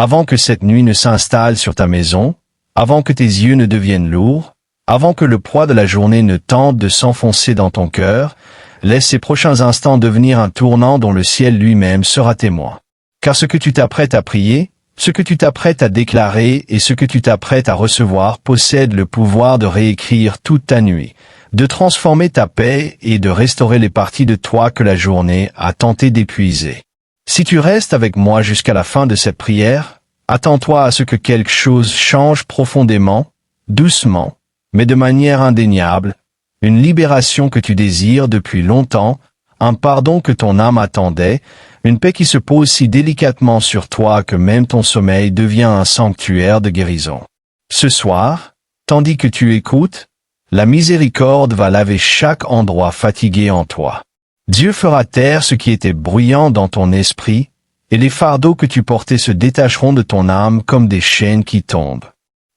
avant que cette nuit ne s'installe sur ta maison, avant que tes yeux ne deviennent lourds, avant que le poids de la journée ne tente de s'enfoncer dans ton cœur, laisse ces prochains instants devenir un tournant dont le ciel lui-même sera témoin. Car ce que tu t'apprêtes à prier, ce que tu t'apprêtes à déclarer et ce que tu t'apprêtes à recevoir possède le pouvoir de réécrire toute ta nuit, de transformer ta paix et de restaurer les parties de toi que la journée a tenté d'épuiser. Si tu restes avec moi jusqu'à la fin de cette prière, attends-toi à ce que quelque chose change profondément, doucement, mais de manière indéniable, une libération que tu désires depuis longtemps, un pardon que ton âme attendait, une paix qui se pose si délicatement sur toi que même ton sommeil devient un sanctuaire de guérison. Ce soir, tandis que tu écoutes, la miséricorde va laver chaque endroit fatigué en toi. Dieu fera taire ce qui était bruyant dans ton esprit, et les fardeaux que tu portais se détacheront de ton âme comme des chaînes qui tombent.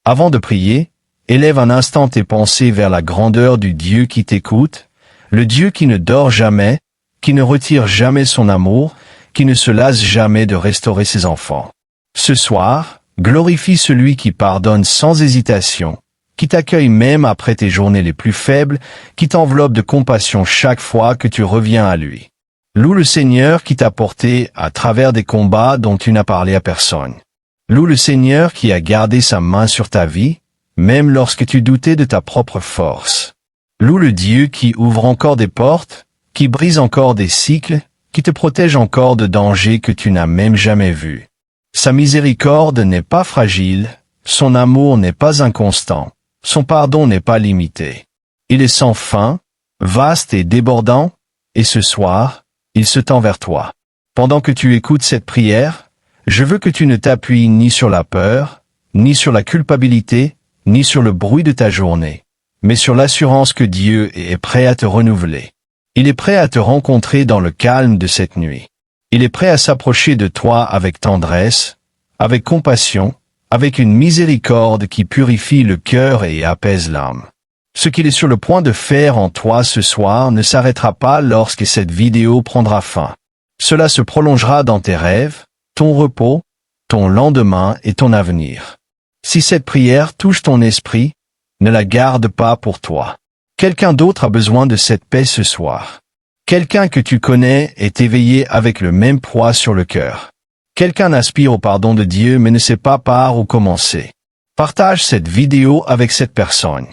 Avant de prier, élève un instant tes pensées vers la grandeur du Dieu qui t'écoute, le Dieu qui ne dort jamais, qui ne retire jamais son amour, qui ne se lasse jamais de restaurer ses enfants. Ce soir, glorifie celui qui pardonne sans hésitation, qui t'accueille même après tes journées les plus faibles, qui t'enveloppe de compassion chaque fois que tu reviens à lui. Loue le Seigneur qui t'a porté à travers des combats dont tu n'as parlé à personne. Loue le Seigneur qui a gardé sa main sur ta vie, même lorsque tu doutais de ta propre force. Loue le Dieu qui ouvre encore des portes, qui brise encore des cycles, qui te protège encore de dangers que tu n'as même jamais vus. Sa miséricorde n'est pas fragile, son amour n'est pas inconstant, son pardon n'est pas limité. Il est sans fin, vaste et débordant, et ce soir, il se tend vers toi. Pendant que tu écoutes cette prière, je veux que tu ne t'appuies ni sur la peur, ni sur la culpabilité, ni sur le bruit de ta journée, mais sur l'assurance que Dieu est prêt à te renouveler. Il est prêt à te rencontrer dans le calme de cette nuit. Il est prêt à s'approcher de toi avec tendresse, avec compassion, avec une miséricorde qui purifie le cœur et apaise l'âme. Ce qu'il est sur le point de faire en toi ce soir ne s'arrêtera pas lorsque cette vidéo prendra fin. Cela se prolongera dans tes rêves, ton repos, ton lendemain et ton avenir. Si cette prière touche ton esprit, ne la garde pas pour toi. Quelqu'un d'autre a besoin de cette paix ce soir. Quelqu'un que tu connais est éveillé avec le même poids sur le cœur. Quelqu'un aspire au pardon de Dieu mais ne sait pas par où commencer. Partage cette vidéo avec cette personne.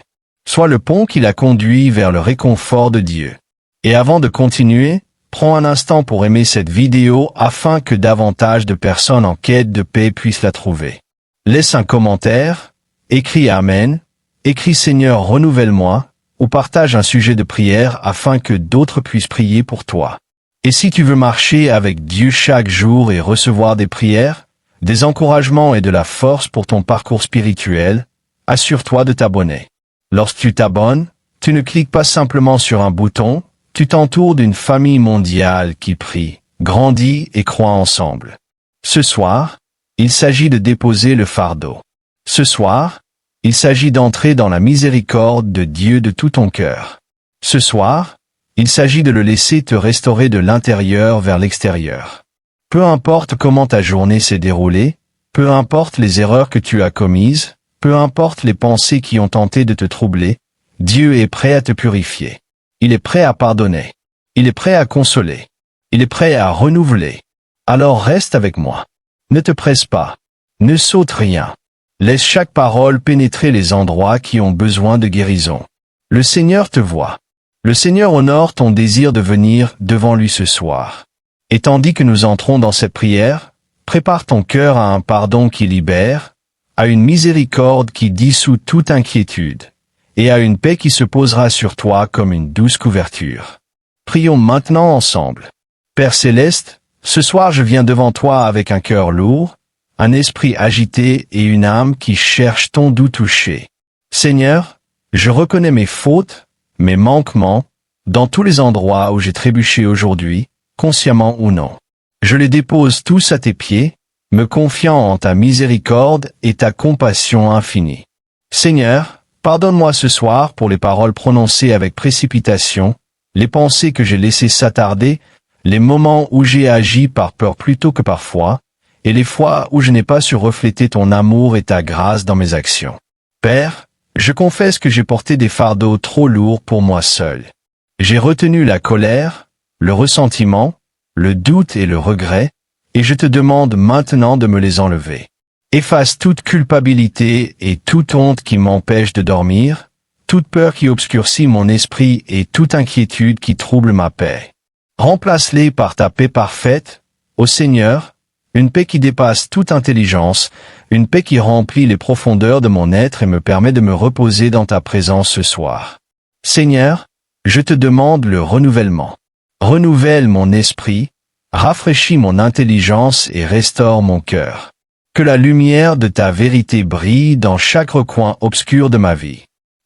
Sois le pont qui la conduit vers le réconfort de Dieu. Et avant de continuer, prends un instant pour aimer cette vidéo afin que davantage de personnes en quête de paix puissent la trouver. Laisse un commentaire, écris Amen, écris Seigneur renouvelle-moi, ou partage un sujet de prière afin que d'autres puissent prier pour toi. Et si tu veux marcher avec Dieu chaque jour et recevoir des prières, des encouragements et de la force pour ton parcours spirituel, assure-toi de t'abonner. Lorsque tu t'abonnes, tu ne cliques pas simplement sur un bouton, tu t'entoures d'une famille mondiale qui prie, grandit et croit ensemble. Ce soir, il s'agit de déposer le fardeau. Ce soir, il s'agit d'entrer dans la miséricorde de Dieu de tout ton cœur. Ce soir, il s'agit de le laisser te restaurer de l'intérieur vers l'extérieur. Peu importe comment ta journée s'est déroulée, peu importe les erreurs que tu as commises, peu importe les pensées qui ont tenté de te troubler, Dieu est prêt à te purifier. Il est prêt à pardonner. Il est prêt à consoler. Il est prêt à renouveler. Alors reste avec moi. Ne te presse pas. Ne saute rien. Laisse chaque parole pénétrer les endroits qui ont besoin de guérison. Le Seigneur te voit. Le Seigneur honore ton désir de venir devant lui ce soir. Et tandis que nous entrons dans cette prière, prépare ton cœur à un pardon qui libère, à une miséricorde qui dissout toute inquiétude, et à une paix qui se posera sur toi comme une douce couverture. Prions maintenant ensemble. Père céleste, ce soir je viens devant toi avec un cœur lourd, un esprit agité et une âme qui cherche ton doux toucher. Seigneur, je reconnais mes fautes, mes manquements, dans tous les endroits où j'ai trébuché aujourd'hui, consciemment ou non. Je les dépose tous à tes pieds, me confiant en ta miséricorde et ta compassion infinie. Seigneur, pardonne-moi ce soir pour les paroles prononcées avec précipitation, les pensées que j'ai laissées s'attarder, les moments où j'ai agi par peur plutôt que par foi, et les fois où je n'ai pas su refléter ton amour et ta grâce dans mes actions. Père, je confesse que j'ai porté des fardeaux trop lourds pour moi seul. J'ai retenu la colère, le ressentiment, le doute et le regret, et je te demande maintenant de me les enlever. Efface toute culpabilité et toute honte qui m'empêche de dormir, toute peur qui obscurcit mon esprit et toute inquiétude qui trouble ma paix. Remplace-les par ta paix parfaite, ô Seigneur, une paix qui dépasse toute intelligence, une paix qui remplit les profondeurs de mon être et me permet de me reposer dans ta présence ce soir. Seigneur, je te demande le renouvellement. Renouvelle mon esprit, rafraîchis mon intelligence et restaure mon cœur. Que la lumière de ta vérité brille dans chaque recoin obscur de ma vie.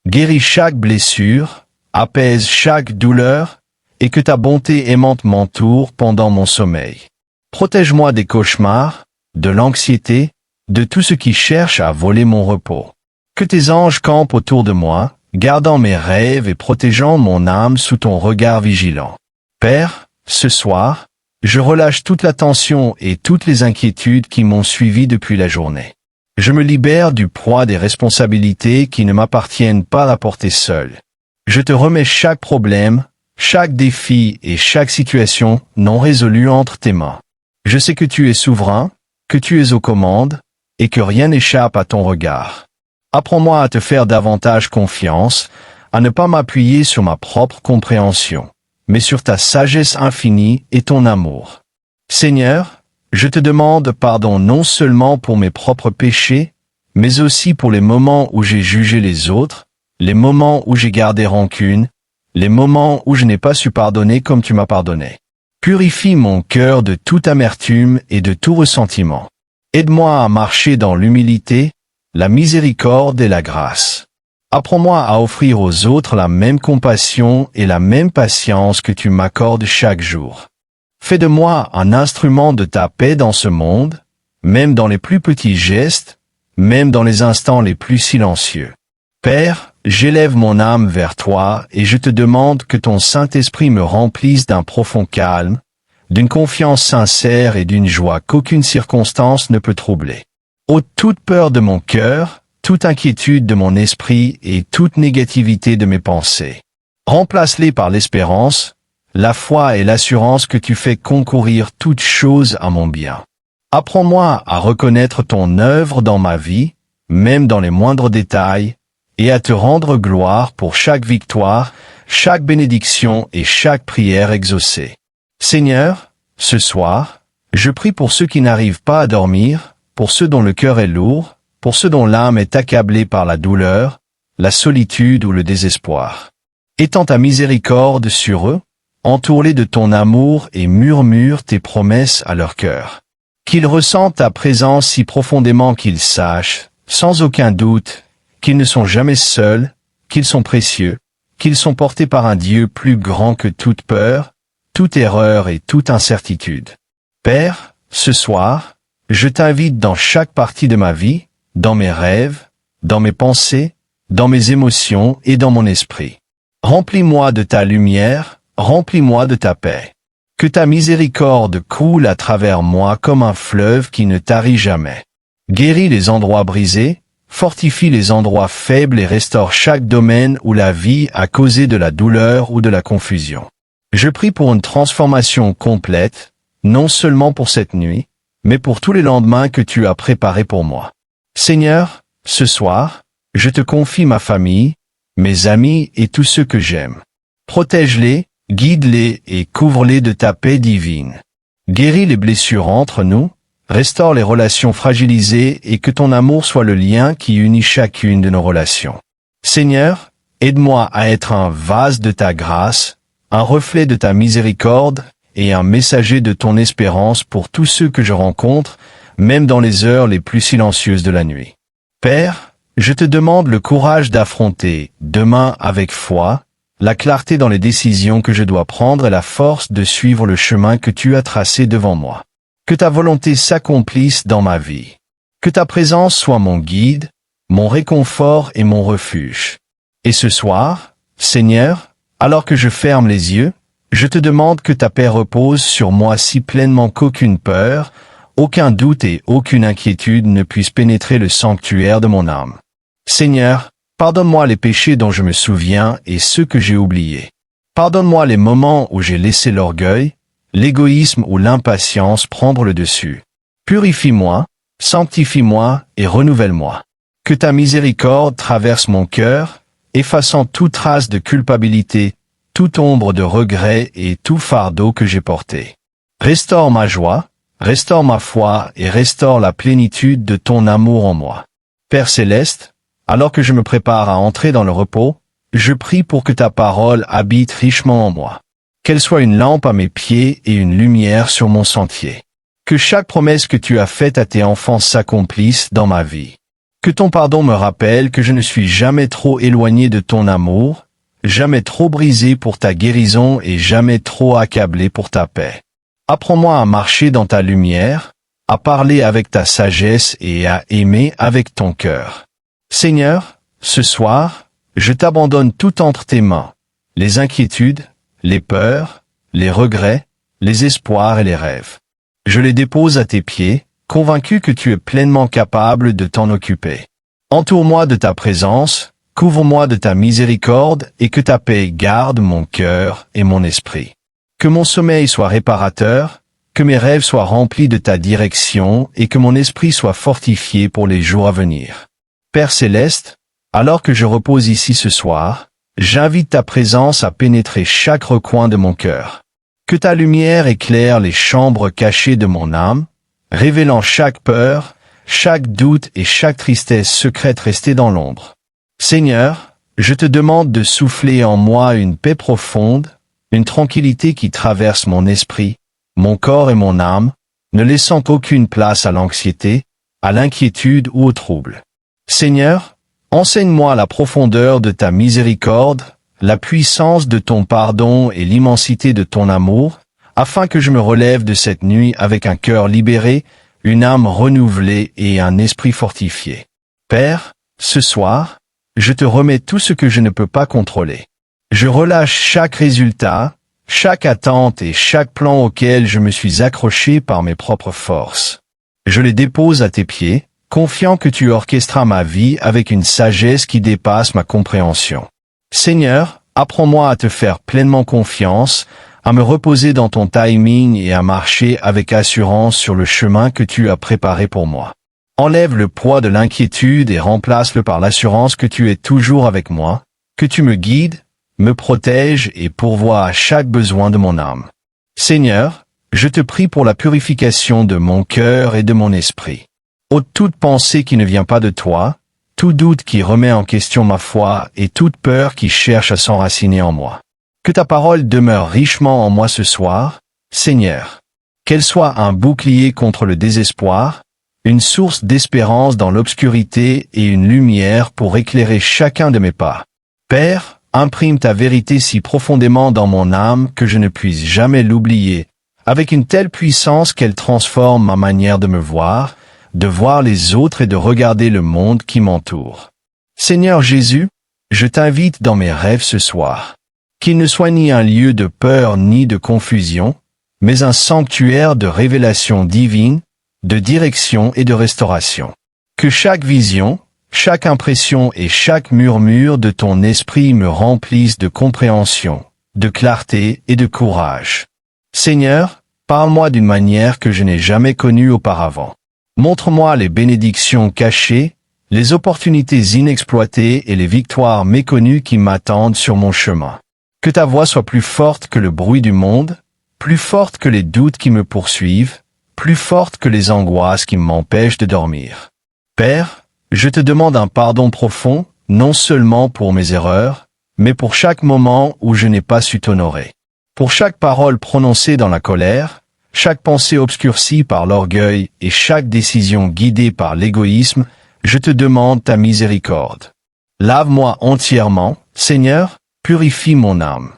Guéris chaque blessure, apaise chaque douleur, et que ta bonté aimante m'entoure pendant mon sommeil. Protège-moi des cauchemars, de l'anxiété, de tout ce qui cherche à voler mon repos. Que tes anges campent autour de moi, gardant mes rêves et protégeant mon âme sous ton regard vigilant. Père, ce soir, je relâche toute la tension et toutes les inquiétudes qui m'ont suivi depuis la journée. Je me libère du poids des responsabilités qui ne m'appartiennent pas à porter seul. Je te remets chaque problème, chaque défi et chaque situation non résolue entre tes mains. Je sais que tu es souverain, que tu es aux commandes, et que rien n'échappe à ton regard. Apprends-moi à te faire davantage confiance, à ne pas m'appuyer sur ma propre compréhension, mais sur ta sagesse infinie et ton amour. Seigneur, je te demande pardon non seulement pour mes propres péchés, mais aussi pour les moments où j'ai jugé les autres, les moments où j'ai gardé rancune, les moments où je n'ai pas su pardonner comme tu m'as pardonné. Purifie mon cœur de toute amertume et de tout ressentiment. Aide-moi à marcher dans l'humilité, la miséricorde et la grâce. Apprends-moi à offrir aux autres la même compassion et la même patience que tu m'accordes chaque jour. Fais de moi un instrument de ta paix dans ce monde, même dans les plus petits gestes, même dans les instants les plus silencieux. Père, j'élève mon âme vers toi et je te demande que ton Saint-Esprit me remplisse d'un profond calme, d'une confiance sincère et d'une joie qu'aucune circonstance ne peut troubler. Ôte toute peur de mon cœur, toute inquiétude de mon esprit et toute négativité de mes pensées. Remplace-les par l'espérance, la foi et l'assurance que tu fais concourir toutes choses à mon bien. Apprends-moi à reconnaître ton œuvre dans ma vie, même dans les moindres détails, et à te rendre gloire pour chaque victoire, chaque bénédiction et chaque prière exaucée. Seigneur, ce soir, je prie pour ceux qui n'arrivent pas à dormir, pour ceux dont le cœur est lourd, pour ceux dont l'âme est accablée par la douleur, la solitude ou le désespoir. Étends ta miséricorde sur eux, entoure-les de ton amour et murmure tes promesses à leur cœur. Qu'ils ressentent ta présence si profondément qu'ils sachent, sans aucun doute, qu'ils ne sont jamais seuls, qu'ils sont précieux, qu'ils sont portés par un Dieu plus grand que toute peur, toute erreur et toute incertitude. Père, ce soir, je t'invite dans chaque partie de ma vie, dans mes rêves, dans mes pensées, dans mes émotions et dans mon esprit. Remplis-moi de ta lumière, remplis-moi de ta paix. Que ta miséricorde coule à travers moi comme un fleuve qui ne tarit jamais. Guéris les endroits brisés, fortifie les endroits faibles et restaure chaque domaine où la vie a causé de la douleur ou de la confusion. Je prie pour une transformation complète, non seulement pour cette nuit, mais pour tous les lendemains que tu as préparés pour moi. Seigneur, ce soir, je te confie ma famille, mes amis et tous ceux que j'aime. Protège-les, guide-les et couvre-les de ta paix divine. Guéris les blessures entre nous, restaure les relations fragilisées et que ton amour soit le lien qui unit chacune de nos relations. Seigneur, aide-moi à être un vase de ta grâce, un reflet de ta miséricorde et un messager de ton espérance pour tous ceux que je rencontre, même dans les heures les plus silencieuses de la nuit. Père, je te demande le courage d'affronter, demain avec foi, la clarté dans les décisions que je dois prendre et la force de suivre le chemin que tu as tracé devant moi. Que ta volonté s'accomplisse dans ma vie. Que ta présence soit mon guide, mon réconfort et mon refuge. Et ce soir, Seigneur, alors que je ferme les yeux, je te demande que ta paix repose sur moi si pleinement qu'aucune peur, aucun doute et aucune inquiétude ne puissent pénétrer le sanctuaire de mon âme. Seigneur, pardonne-moi les péchés dont je me souviens et ceux que j'ai oubliés. Pardonne-moi les moments où j'ai laissé l'orgueil, l'égoïsme ou l'impatience prendre le dessus. Purifie-moi, sanctifie-moi et renouvelle-moi. Que ta miséricorde traverse mon cœur, effaçant toute trace de culpabilité, toute ombre de regret et tout fardeau que j'ai porté. Restaure ma joie, restaure ma foi et restaure la plénitude de ton amour en moi. Père céleste, alors que je me prépare à entrer dans le repos, je prie pour que ta parole habite richement en moi. Qu'elle soit une lampe à mes pieds et une lumière sur mon sentier. Que chaque promesse que tu as faite à tes enfants s'accomplisse dans ma vie. Que ton pardon me rappelle que je ne suis jamais trop éloigné de ton amour, jamais trop brisé pour ta guérison et jamais trop accablé pour ta paix. Apprends-moi à marcher dans ta lumière, à parler avec ta sagesse et à aimer avec ton cœur. Seigneur, ce soir, je t'abandonne tout entre tes mains, les inquiétudes, les peurs, les regrets, les espoirs et les rêves. Je les dépose à tes pieds, convaincu que tu es pleinement capable de t'en occuper. Entoure-moi de ta présence, couvre-moi de ta miséricorde et que ta paix garde mon cœur et mon esprit. Que mon sommeil soit réparateur, que mes rêves soient remplis de ta direction et que mon esprit soit fortifié pour les jours à venir. Père céleste, alors que je repose ici ce soir, j'invite ta présence à pénétrer chaque recoin de mon cœur. Que ta lumière éclaire les chambres cachées de mon âme, révélant chaque peur, chaque doute et chaque tristesse secrète restée dans l'ombre. Seigneur, je te demande de souffler en moi une paix profonde, une tranquillité qui traverse mon esprit, mon corps et mon âme, ne laissant aucune place à l'anxiété, à l'inquiétude ou au trouble. Seigneur, enseigne-moi la profondeur de ta miséricorde, la puissance de ton pardon et l'immensité de ton amour, afin que je me relève de cette nuit avec un cœur libéré, une âme renouvelée et un esprit fortifié. Père, ce soir, je te remets tout ce que je ne peux pas contrôler. Je relâche chaque résultat, chaque attente et chaque plan auquel je me suis accroché par mes propres forces. Je les dépose à tes pieds, confiant que tu orchestras ma vie avec une sagesse qui dépasse ma compréhension. Seigneur, apprends-moi à te faire pleinement confiance, à me reposer dans ton timing et à marcher avec assurance sur le chemin que tu as préparé pour moi. Enlève le poids de l'inquiétude et remplace-le par l'assurance que tu es toujours avec moi, que tu me guides, me protèges et pourvois à chaque besoin de mon âme. Seigneur, je te prie pour la purification de mon cœur et de mon esprit. Ôte toute pensée qui ne vient pas de toi, tout doute qui remet en question ma foi et toute peur qui cherche à s'enraciner en moi. Que ta parole demeure richement en moi ce soir, Seigneur. Qu'elle soit un bouclier contre le désespoir, une source d'espérance dans l'obscurité et une lumière pour éclairer chacun de mes pas. Père, imprime ta vérité si profondément dans mon âme que je ne puisse jamais l'oublier, avec une telle puissance qu'elle transforme ma manière de me voir, de voir les autres et de regarder le monde qui m'entoure. Seigneur Jésus, je t'invite dans mes rêves ce soir. Qu'il ne soit ni un lieu de peur ni de confusion, mais un sanctuaire de révélation divine, de direction et de restauration. Que chaque vision, chaque impression et chaque murmure de ton esprit me remplissent de compréhension, de clarté et de courage. Seigneur, parle-moi d'une manière que je n'ai jamais connue auparavant. Montre-moi les bénédictions cachées, les opportunités inexploitées et les victoires méconnues qui m'attendent sur mon chemin. Que ta voix soit plus forte que le bruit du monde, plus forte que les doutes qui me poursuivent, plus forte que les angoisses qui m'empêchent de dormir. Père, je te demande un pardon profond, non seulement pour mes erreurs, mais pour chaque moment où je n'ai pas su t'honorer. Pour chaque parole prononcée dans la colère, chaque pensée obscurcie par l'orgueil et chaque décision guidée par l'égoïsme, je te demande ta miséricorde. Lave-moi entièrement, Seigneur, purifie mon âme.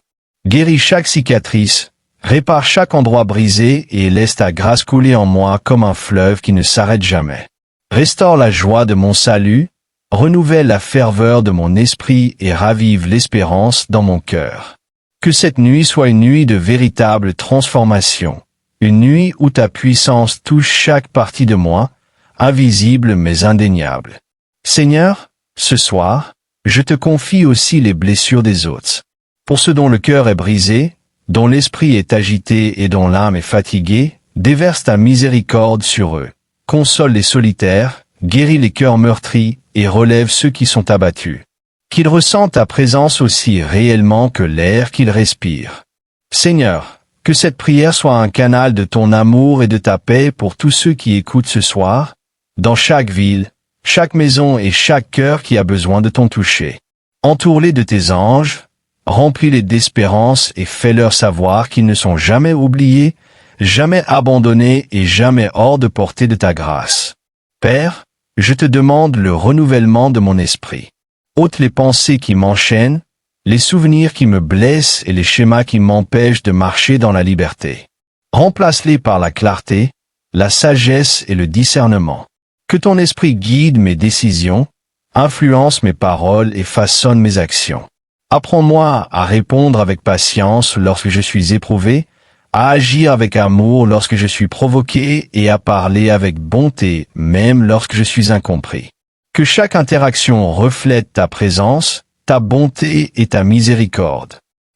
Guéris chaque cicatrice, répare chaque endroit brisé et laisse ta grâce couler en moi comme un fleuve qui ne s'arrête jamais. Restaure la joie de mon salut, renouvelle la ferveur de mon esprit et ravive l'espérance dans mon cœur. Que cette nuit soit une nuit de véritable transformation, une nuit où ta puissance touche chaque partie de moi, invisible mais indéniable. Seigneur, ce soir, je te confie aussi les blessures des autres. Pour ceux dont le cœur est brisé, dont l'esprit est agité et dont l'âme est fatiguée, déverse ta miséricorde sur eux. Console les solitaires, guéris les cœurs meurtris et relève ceux qui sont abattus. Qu'ils ressentent ta présence aussi réellement que l'air qu'ils respirent. Seigneur, que cette prière soit un canal de ton amour et de ta paix pour tous ceux qui écoutent ce soir, dans chaque ville, chaque maison et chaque cœur qui a besoin de ton toucher. Entoure-les de tes anges, remplis-les d'espérance et fais-leur savoir qu'ils ne sont jamais oubliés, jamais abandonnés et jamais hors de portée de ta grâce. Père, je te demande le renouvellement de mon esprit. Ôte les pensées qui m'enchaînent, les souvenirs qui me blessent et les schémas qui m'empêchent de marcher dans la liberté. Remplace-les par la clarté, la sagesse et le discernement. Que ton esprit guide mes décisions, influence mes paroles et façonne mes actions. Apprends-moi à répondre avec patience lorsque je suis éprouvé, à agir avec amour lorsque je suis provoqué et à parler avec bonté même lorsque je suis incompris. Que chaque interaction reflète ta présence, ta bonté et ta miséricorde.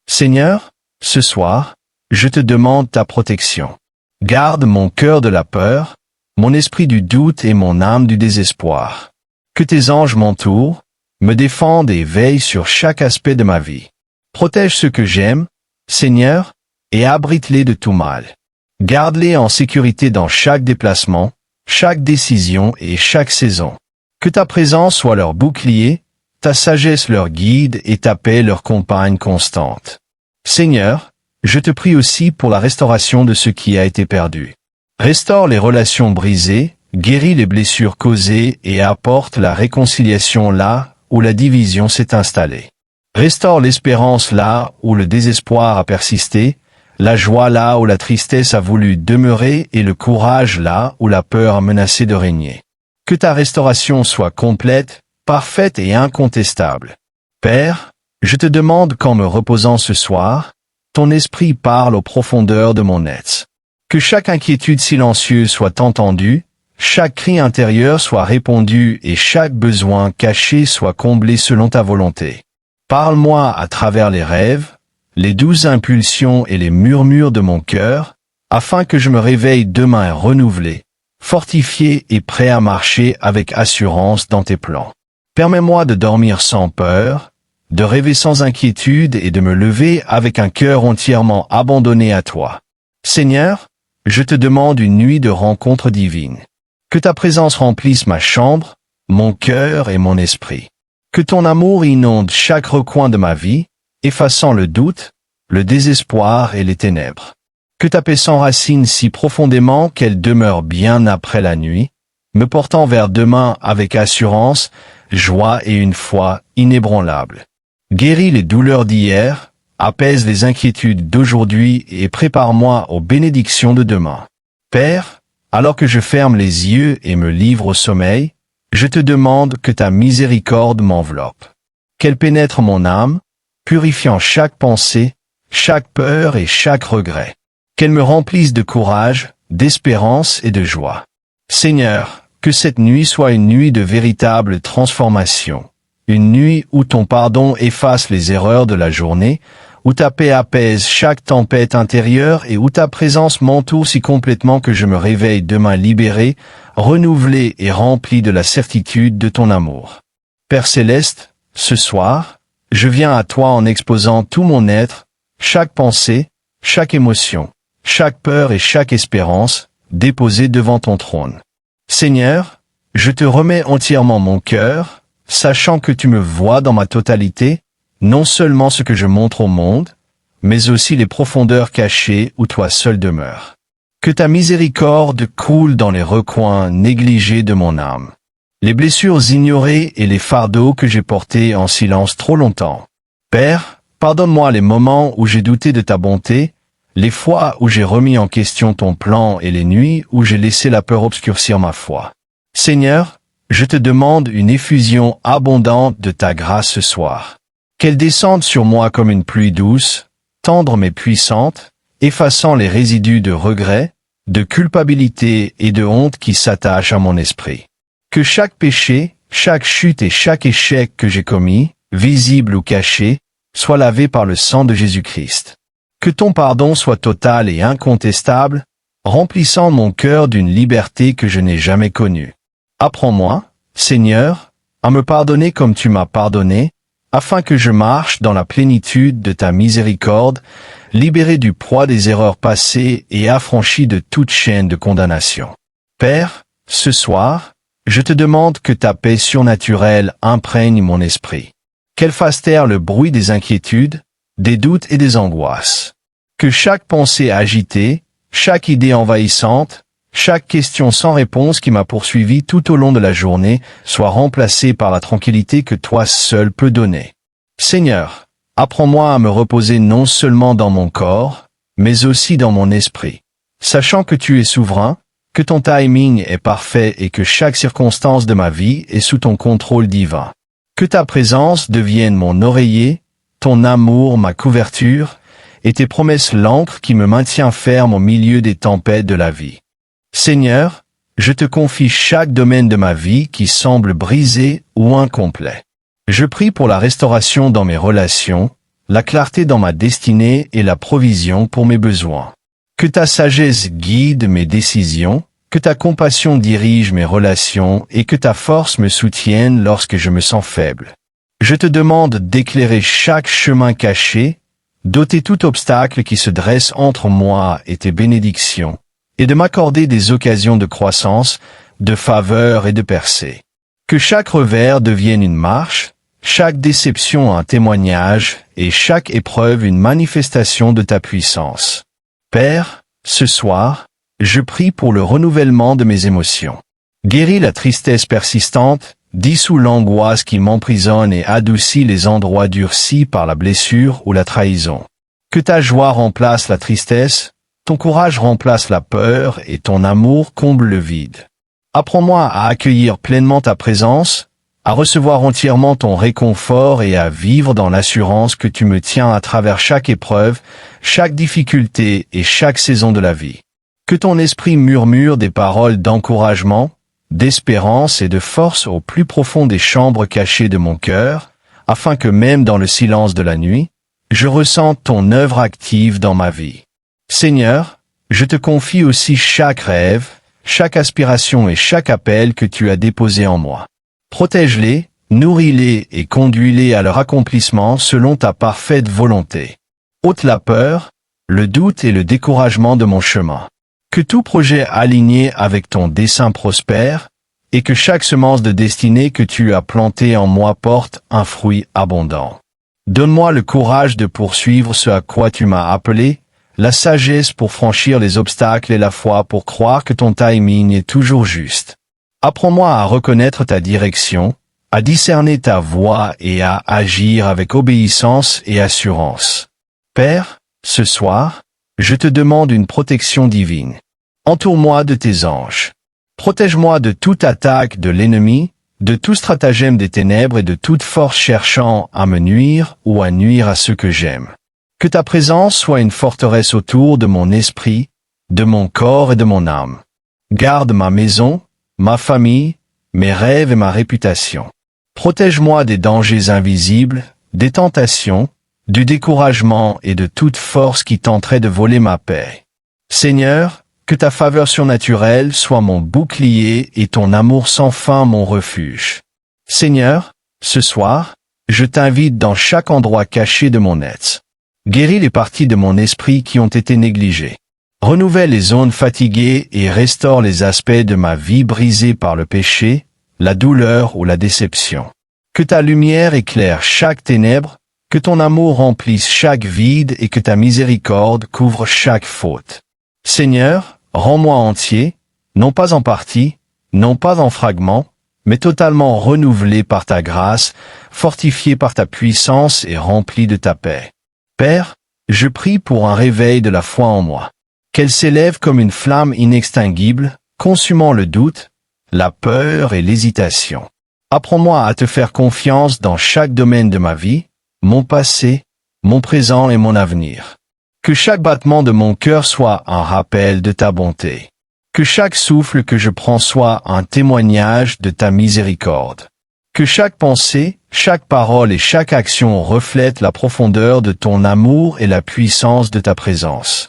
Seigneur, ce soir, je te demande ta protection. Garde mon cœur de la peur, mon esprit du doute et mon âme du désespoir. Que tes anges m'entourent, me défendent et veillent sur chaque aspect de ma vie. Protège ceux que j'aime, Seigneur, et abrite-les de tout mal. Garde-les en sécurité dans chaque déplacement, chaque décision et chaque saison. Que ta présence soit leur bouclier, ta sagesse leur guide et ta paix leur compagne constante. Seigneur, je te prie aussi pour la restauration de ce qui a été perdu. Restaure les relations brisées, guéris les blessures causées et apporte la réconciliation là où la division s'est installée. Restaure l'espérance là où le désespoir a persisté, la joie là où la tristesse a voulu demeurer et le courage là où la peur a menacé de régner. Que ta restauration soit complète, parfaite et incontestable. Père, je te demande qu'en me reposant ce soir, ton esprit parle aux profondeurs de mon être. Que chaque inquiétude silencieuse soit entendue, chaque cri intérieur soit répondu et chaque besoin caché soit comblé selon ta volonté. Parle-moi à travers les rêves, les douces impulsions et les murmures de mon cœur, afin que je me réveille demain renouvelé, fortifié et prêt à marcher avec assurance dans tes plans. Permets-moi de dormir sans peur, de rêver sans inquiétude et de me lever avec un cœur entièrement abandonné à toi. Seigneur, je te demande une nuit de rencontre divine. Que ta présence remplisse ma chambre, mon cœur et mon esprit. Que ton amour inonde chaque recoin de ma vie, effaçant le doute, le désespoir et les ténèbres. Que ta paix s'enracine si profondément qu'elle demeure bien après la nuit, me portant vers demain avec assurance, joie et une foi inébranlable. Guéris les douleurs d'hier, apaise les inquiétudes d'aujourd'hui et prépare-moi aux bénédictions de demain. Père, alors que je ferme les yeux et me livre au sommeil, je te demande que ta miséricorde m'enveloppe. Qu'elle pénètre mon âme, purifiant chaque pensée, chaque peur et chaque regret. Qu'elle me remplisse de courage, d'espérance et de joie. Seigneur, que cette nuit soit une nuit de véritable transformation. Une nuit où ton pardon efface les erreurs de la journée, où ta paix apaise chaque tempête intérieure et où ta présence m'entoure si complètement que je me réveille demain libéré, renouvelé et rempli de la certitude de ton amour. Père céleste, ce soir, je viens à toi en exposant tout mon être, chaque pensée, chaque émotion, chaque peur et chaque espérance, déposée devant ton trône. Seigneur, je te remets entièrement mon cœur, sachant que tu me vois dans ma totalité, non seulement ce que je montre au monde, mais aussi les profondeurs cachées où toi seul demeures. Que ta miséricorde coule dans les recoins négligés de mon âme. Les blessures ignorées et les fardeaux que j'ai portés en silence trop longtemps. Père, pardonne-moi les moments où j'ai douté de ta bonté, les fois où j'ai remis en question ton plan et les nuits où j'ai laissé la peur obscurcir ma foi. Seigneur, je te demande une effusion abondante de ta grâce ce soir. Qu'elle descende sur moi comme une pluie douce, tendre mais puissante, effaçant les résidus de regret, de culpabilité et de honte qui s'attachent à mon esprit. Que chaque péché, chaque chute et chaque échec que j'ai commis, visible ou caché, soit lavé par le sang de Jésus-Christ. Que ton pardon soit total et incontestable, remplissant mon cœur d'une liberté que je n'ai jamais connue. Apprends-moi, Seigneur, à me pardonner comme tu m'as pardonné, afin que je marche dans la plénitude de ta miséricorde, libéré du poids des erreurs passées et affranchi de toute chaîne de condamnation. Père, ce soir, je te demande que ta paix surnaturelle imprègne mon esprit. Qu'elle fasse taire le bruit des inquiétudes, des doutes et des angoisses. Que chaque pensée agitée, chaque idée envahissante, chaque question sans réponse qui m'a poursuivi tout au long de la journée soit remplacée par la tranquillité que toi seul peux donner. Seigneur, apprends-moi à me reposer non seulement dans mon corps, mais aussi dans mon esprit. Sachant que tu es souverain, que ton timing est parfait et que chaque circonstance de ma vie est sous ton contrôle divin. Que ta présence devienne mon oreiller, ton amour ma couverture, et tes promesses l'encre qui me maintient ferme au milieu des tempêtes de la vie. Seigneur, je te confie chaque domaine de ma vie qui semble brisé ou incomplet. Je prie pour la restauration dans mes relations, la clarté dans ma destinée et la provision pour mes besoins. Que ta sagesse guide mes décisions, que ta compassion dirige mes relations et que ta force me soutienne lorsque je me sens faible. Je te demande d'éclairer chaque chemin caché, d'ôter tout obstacle qui se dresse entre moi et tes bénédictions, et de m'accorder des occasions de croissance, de faveur et de percée. Que chaque revers devienne une marche, chaque déception un témoignage et chaque épreuve une manifestation de ta puissance. Père, ce soir, je prie pour le renouvellement de mes émotions. Guéris la tristesse persistante, dissous l'angoisse qui m'emprisonne et adoucis les endroits durcis par la blessure ou la trahison. Que ta joie remplace la tristesse, ton courage remplace la peur et ton amour comble le vide. Apprends-moi à accueillir pleinement ta présence, à recevoir entièrement ton réconfort et à vivre dans l'assurance que tu me tiens à travers chaque épreuve, chaque difficulté et chaque saison de la vie. Que ton esprit murmure des paroles d'encouragement, d'espérance et de force au plus profond des chambres cachées de mon cœur, afin que même dans le silence de la nuit, je ressente ton œuvre active dans ma vie. Seigneur, je te confie aussi chaque rêve, chaque aspiration et chaque appel que tu as déposé en moi. Protège-les, nourris-les et conduis-les à leur accomplissement selon ta parfaite volonté. Ôte la peur, le doute et le découragement de mon chemin. Que tout projet aligné avec ton dessein prospère, et que chaque semence de destinée que tu as plantée en moi porte un fruit abondant. Donne-moi le courage de poursuivre ce à quoi tu m'as appelé, la sagesse pour franchir les obstacles et la foi pour croire que ton timing est toujours juste. Apprends-moi à reconnaître ta direction, à discerner ta voix et à agir avec obéissance et assurance. Père, ce soir, je te demande une protection divine. Entoure-moi de tes anges. Protège-moi de toute attaque de l'ennemi, de tout stratagème des ténèbres et de toute force cherchant à me nuire ou à nuire à ceux que j'aime. Que ta présence soit une forteresse autour de mon esprit, de mon corps et de mon âme. Garde ma maison, ma famille, mes rêves et ma réputation. Protège-moi des dangers invisibles, des tentations, du découragement et de toute force qui tenterait de voler ma paix. Seigneur, que ta faveur surnaturelle soit mon bouclier et ton amour sans fin mon refuge. Seigneur, ce soir, je t'invite dans chaque endroit caché de mon être. Guéris les parties de mon esprit qui ont été négligées. Renouvelle les zones fatiguées et restaure les aspects de ma vie brisés par le péché, la douleur ou la déception. Que ta lumière éclaire chaque ténèbre, que ton amour remplisse chaque vide et que ta miséricorde couvre chaque faute. Seigneur, rends-moi entier, non pas en partie, non pas en fragments, mais totalement renouvelé par ta grâce, fortifié par ta puissance et rempli de ta paix. Père, je prie pour un réveil de la foi en moi. Qu'elle s'élève comme une flamme inextinguible, consumant le doute, la peur et l'hésitation. Apprends-moi à te faire confiance dans chaque domaine de ma vie, mon passé, mon présent et mon avenir. Que chaque battement de mon cœur soit un rappel de ta bonté. Que chaque souffle que je prends soit un témoignage de ta miséricorde. Que chaque pensée, chaque parole et chaque action reflètent la profondeur de ton amour et la puissance de ta présence.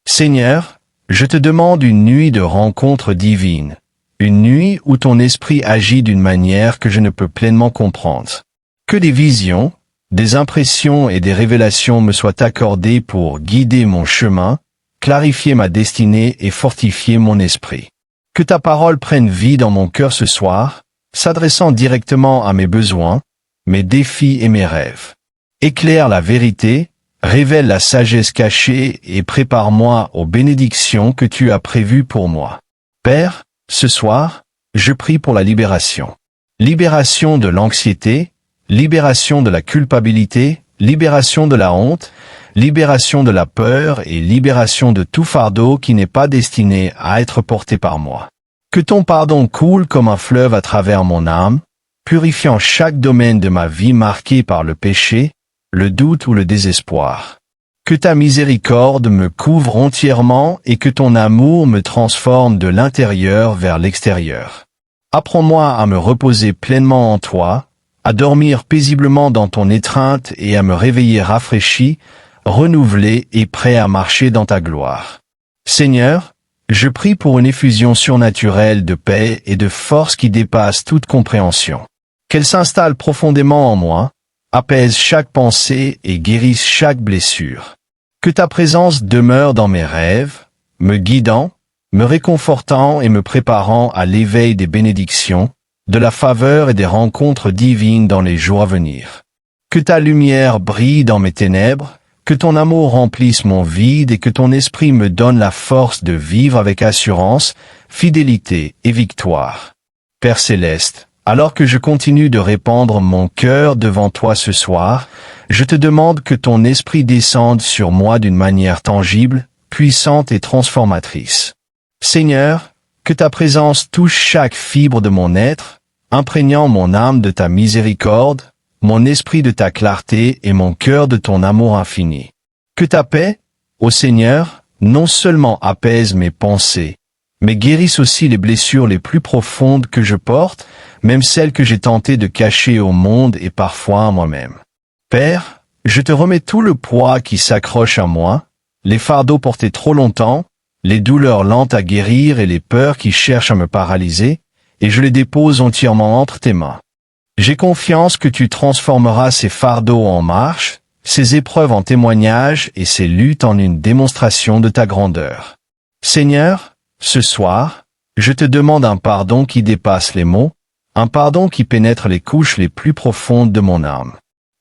Seigneur, je te demande une nuit de rencontre divine, une nuit où ton esprit agit d'une manière que je ne peux pleinement comprendre. Que des visions, des impressions et des révélations me soient accordées pour guider mon chemin, clarifier ma destinée et fortifier mon esprit. Que ta parole prenne vie dans mon cœur ce soir, s'adressant directement à mes besoins, mes défis et mes rêves. Éclaire la vérité, révèle la sagesse cachée et prépare-moi aux bénédictions que tu as prévues pour moi. Père, ce soir, je prie pour la libération. Libération de l'anxiété, libération de la culpabilité, libération de la honte, libération de la peur et libération de tout fardeau qui n'est pas destiné à être porté par moi. Que ton pardon coule comme un fleuve à travers mon âme, purifiant chaque domaine de ma vie marqué par le péché, le doute ou le désespoir. Que ta miséricorde me couvre entièrement et que ton amour me transforme de l'intérieur vers l'extérieur. Apprends-moi à me reposer pleinement en toi, à dormir paisiblement dans ton étreinte et à me réveiller rafraîchi, renouvelé et prêt à marcher dans ta gloire. Seigneur, je prie pour une effusion surnaturelle de paix et de force qui dépasse toute compréhension. Qu'elle s'installe profondément en moi, apaise chaque pensée et guérisse chaque blessure. Que ta présence demeure dans mes rêves, me guidant, me réconfortant et me préparant à l'éveil des bénédictions, de la faveur et des rencontres divines dans les jours à venir. Que ta lumière brille dans mes ténèbres, que ton amour remplisse mon vide et que ton esprit me donne la force de vivre avec assurance, fidélité et victoire. Père céleste, alors que je continue de répandre mon cœur devant toi ce soir, je te demande que ton esprit descende sur moi d'une manière tangible, puissante et transformatrice. Seigneur, que ta présence touche chaque fibre de mon être, imprégnant mon âme de ta miséricorde, mon esprit de ta clarté et mon cœur de ton amour infini. Que ta paix, ô Seigneur, non seulement apaise mes pensées, mais guérisse aussi les blessures les plus profondes que je porte, même celles que j'ai tenté de cacher au monde et parfois à moi-même. Père, je te remets tout le poids qui s'accroche à moi, les fardeaux portés trop longtemps, les douleurs lentes à guérir et les peurs qui cherchent à me paralyser, et je les dépose entièrement entre tes mains. J'ai confiance que tu transformeras ces fardeaux en marche, ces épreuves en témoignages et ces luttes en une démonstration de ta grandeur. Seigneur, ce soir, je te demande un pardon qui dépasse les mots, un pardon qui pénètre les couches les plus profondes de mon âme.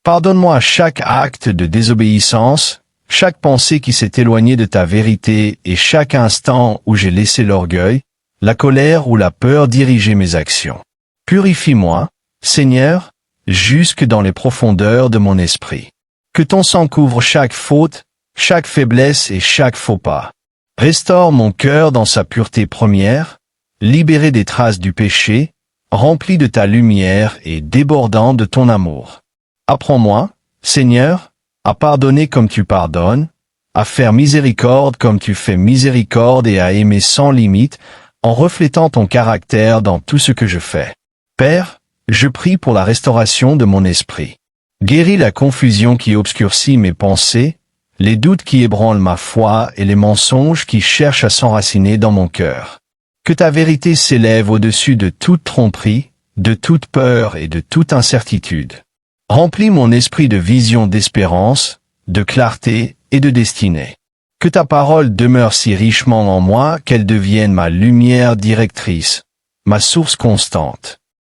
Pardonne-moi chaque acte de désobéissance, chaque pensée qui s'est éloignée de ta vérité et chaque instant où j'ai laissé l'orgueil, la colère ou la peur diriger mes actions. Purifie-moi, Seigneur, jusque dans les profondeurs de mon esprit. Que ton sang couvre chaque faute, chaque faiblesse et chaque faux pas. Restaure mon cœur dans sa pureté première, libéré des traces du péché, rempli de ta lumière et débordant de ton amour. Apprends-moi, Seigneur, à pardonner comme tu pardonnes, à faire miséricorde comme tu fais miséricorde et à aimer sans limite, en reflétant ton caractère dans tout ce que je fais. Père, je prie pour la restauration de mon esprit. Guéris la confusion qui obscurcit mes pensées, les doutes qui ébranlent ma foi et les mensonges qui cherchent à s'enraciner dans mon cœur. Que ta vérité s'élève au-dessus de toute tromperie, de toute peur et de toute incertitude. Remplis mon esprit de vision d'espérance, de clarté et de destinée. Que ta parole demeure si richement en moi qu'elle devienne ma lumière directrice, ma source constante.